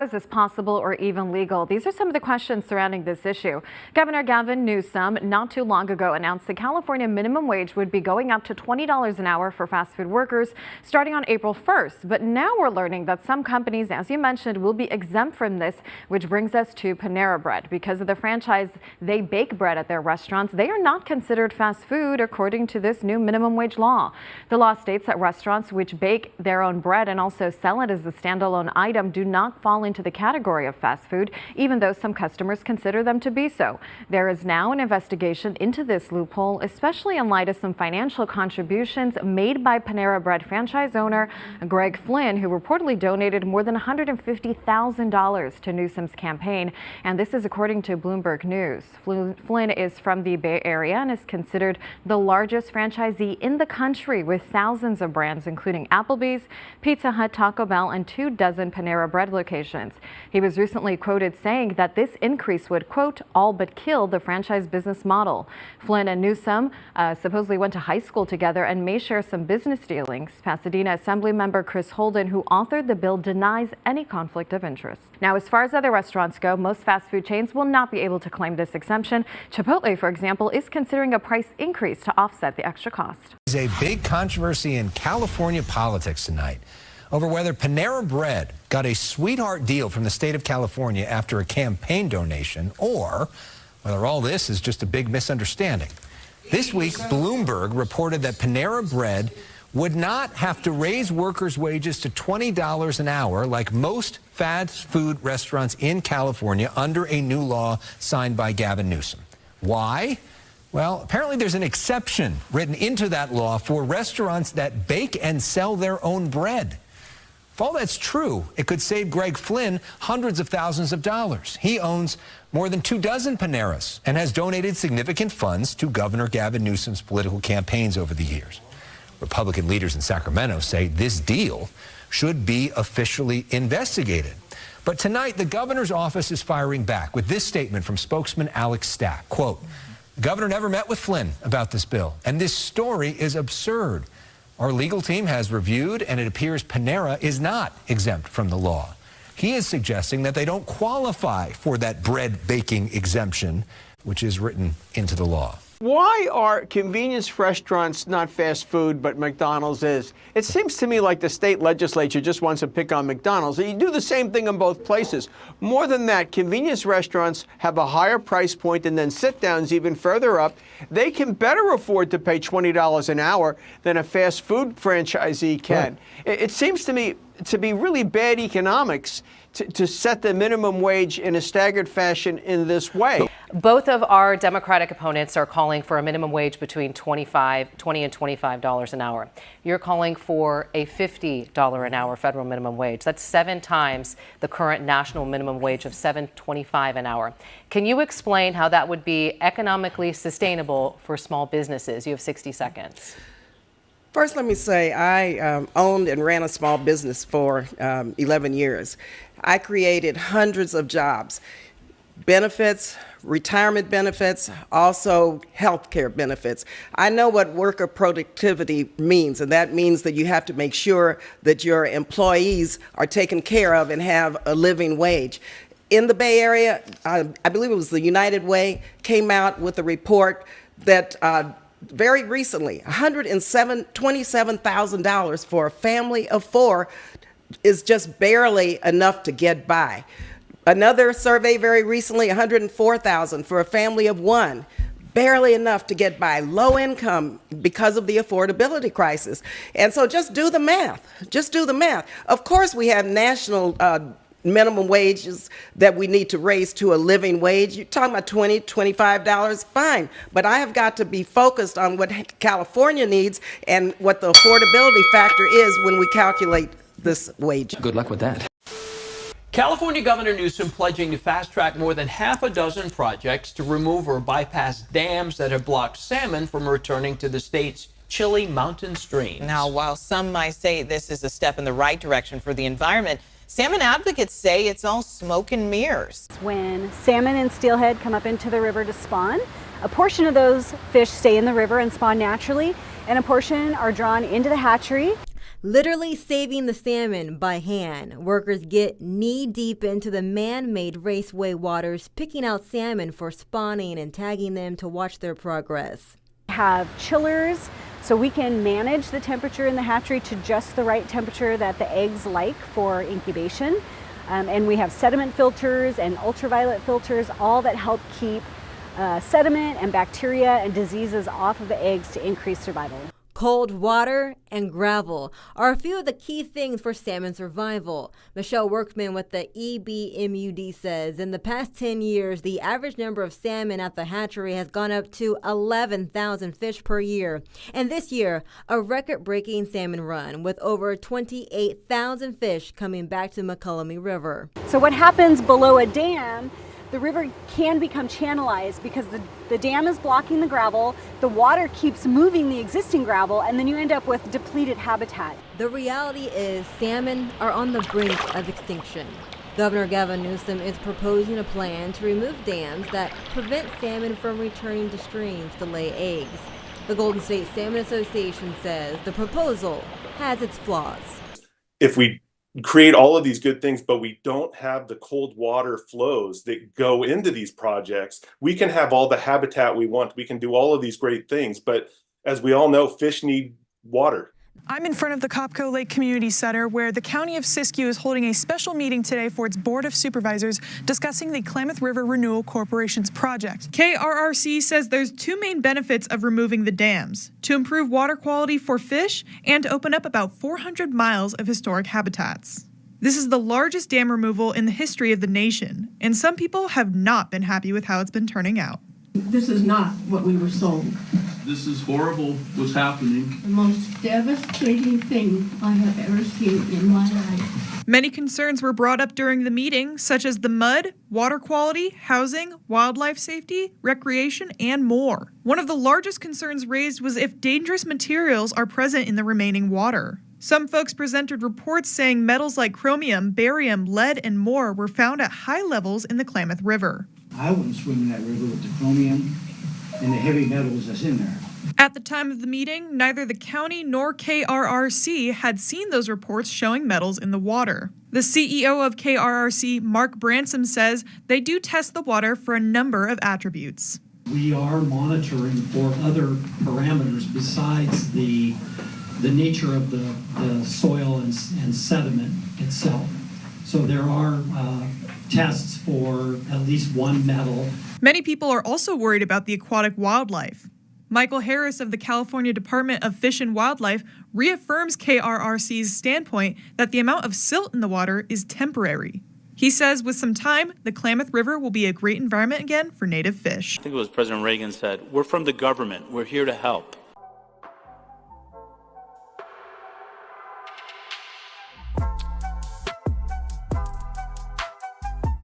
is this possible or even legal? These are some of the questions surrounding this issue. Governor Gavin Newsom not too long ago announced the California minimum wage would be going up to $20 an hour for fast food workers starting on April 1st. But now we're learning that some companies, as you mentioned, will be exempt from this, which brings us to Panera Bread. Because of the franchise, they bake bread at their restaurants. They are not considered fast food according to this new minimum wage law. The law states that restaurants which bake their own bread and also sell it as a standalone item do not fall into the category of fast food, even though some customers consider them to be so. There is now an investigation into this loophole, especially in light of some financial contributions made by Panera Bread franchise owner Greg Flynn, who reportedly donated more than $150,000 to Newsom's campaign. And this is according to Bloomberg News. Flynn is from the Bay Area and is considered the largest franchisee in the country, with thousands of brands, including Applebee's, Pizza Hut, Taco Bell, and 24 Panera Bread locations. He was recently quoted saying that this increase would, quote, all but kill the franchise business model. Flynn and Newsom supposedly went to high school together and may share some business dealings. Pasadena Assembly member Chris Holden, who authored the bill, denies any conflict of interest. Now, as far as other restaurants go, most fast food chains will not be able to claim this exemption. Chipotle, for example, is considering a price increase to offset the extra cost. There's a big controversy in California politics tonight over whether Panera Bread got a sweetheart deal from the state of California after a campaign donation, or whether all this is just a big misunderstanding. This week, Bloomberg reported that Panera Bread would not have to raise workers' wages to $20 an hour like most fast food restaurants in California under a new law signed by Gavin Newsom. Why? Well, apparently there's an exception written into that law for restaurants that bake and sell their own bread. If all that's true, it could save Greg Flynn hundreds of thousands of dollars. He owns more than 24 Paneras and has donated significant funds to Governor Gavin Newsom's political campaigns over the years. Republican leaders in Sacramento say this deal should be officially investigated. But tonight, the governor's office is firing back with this statement from spokesman Alex Stack. Quote, "The governor never met with Flynn about this bill, and this story is absurd. Our legal team has reviewed, and it appears Panera is not exempt from the law. He is suggesting that they don't qualify for that bread baking exemption, which is written into the law." Why are convenience restaurants not fast food, but McDonald's is? It seems to me like the state legislature just wants to pick on McDonald's. You do the same thing in both places. More than that, convenience restaurants have a higher price point, and then sit-downs even further up. They can better afford to pay $20 an hour than a fast food franchisee can. Right. It seems to me to be really bad economics to set the minimum wage in a staggered fashion in this way. Both of our Democratic opponents are calling for a minimum wage between $20 and $25 an hour. You're calling for a $50 an hour federal minimum wage. That's 7 times the current national minimum wage of $7.25 an hour. Can you explain how that would be economically sustainable for small businesses? You have 60 seconds. First, let me say I owned and ran a small business for 11 years. I created hundreds of jobs, benefits, retirement benefits, also health care benefits. I know what worker productivity means, and that means that you have to make sure that your employees are taken care of and have a living wage. In the Bay Area, I believe it was the United Way, came out with a report that very recently, $127,000 for a family of 4 is just barely enough to get by. Another survey very recently, $104,000 for a family of 1, barely enough to get by. Low income because of the affordability crisis. And so just do the math. Just do the math. Of course, we have national minimum wages that we need to raise to a living wage. You're talking about $20, $25, fine. But I have got to be focused on what California needs and what the affordability factor is when we calculate this wage. Good luck with that. California Governor Newsom pledging to fast-track more than half a dozen projects to remove or bypass dams that have blocked salmon from returning to the state's chilly mountain streams. Now, while some might say this is a step in the right direction for the environment, salmon advocates say it's all smoke and mirrors. When salmon and steelhead come up into the river to spawn, a portion of those fish stay in the river and spawn naturally, and a portion are drawn into the hatchery. literally saving the salmon by hand. Workers get knee-deep into the man-made raceway waters, picking out salmon for spawning and tagging them to watch their progress. Have chillers, so we can manage the temperature in the hatchery to just the right temperature that the eggs like for incubation. And we have sediment filters and ultraviolet filters, all that help keep sediment and bacteria and diseases off of the eggs to increase survival. Cold water and gravel are a few of the key things for salmon survival. Michelle Workman with the EBMUD says in the past 10 years, the average number of salmon at the hatchery has gone up to 11,000 fish per year. And this year, a record-breaking salmon run with over 28,000 fish coming back to McCullummy River. So what happens below a dam, the river can become channelized because the dam is blocking the gravel, the water keeps moving the existing gravel, and then you end up with depleted habitat. The reality is salmon are on the brink of extinction. Governor Gavin Newsom is proposing a plan to remove dams that prevent salmon from returning to streams to lay eggs. The Golden State Salmon Association says the proposal has its flaws. If we create all of these good things, but we don't have the cold water flows that go into these projects, we can have all the habitat we want. We can do all of these great things. But as we all know, fish need water. I'm in front of the Copco Lake Community Center, where the County of Siskiyou is holding a special meeting today for its Board of Supervisors discussing the Klamath River Renewal Corporation's project. KRRC says there's two main benefits of removing the dams: to improve water quality for fish and to open up about 400 miles of historic habitats. This is the largest dam removal in the history of the nation, and some people have not been happy with how it's been turning out. This is not what we were sold. This is horrible what's happening. The most devastating thing I have ever seen in my life. Many concerns were brought up during the meeting, such as the mud, water quality, housing, wildlife safety, recreation, and more. One of the largest concerns raised was if dangerous materials are present in the remaining water. Some folks presented reports saying metals like chromium, barium, lead, and more were found at high levels in the Klamath River. I wouldn't swim in that river with the chromium and the heavy metals that's in there. At the time of the meeting, neither the county nor KRRC had seen those reports showing metals in the water. The CEO of KRRC, Mark Bransom, says they do test the water for a number of attributes. We are monitoring for other parameters besides the nature of the soil and sediment itself. So there are tests for at least one metal. Many people are also worried about the aquatic wildlife. Michael Harris of the California Department of Fish and Wildlife reaffirms KRRC's standpoint that the amount of silt in the water is temporary. He says with some time, the Klamath River will be a great environment again for native fish. I think it was President Reagan said, "We're from the government. We're here to help."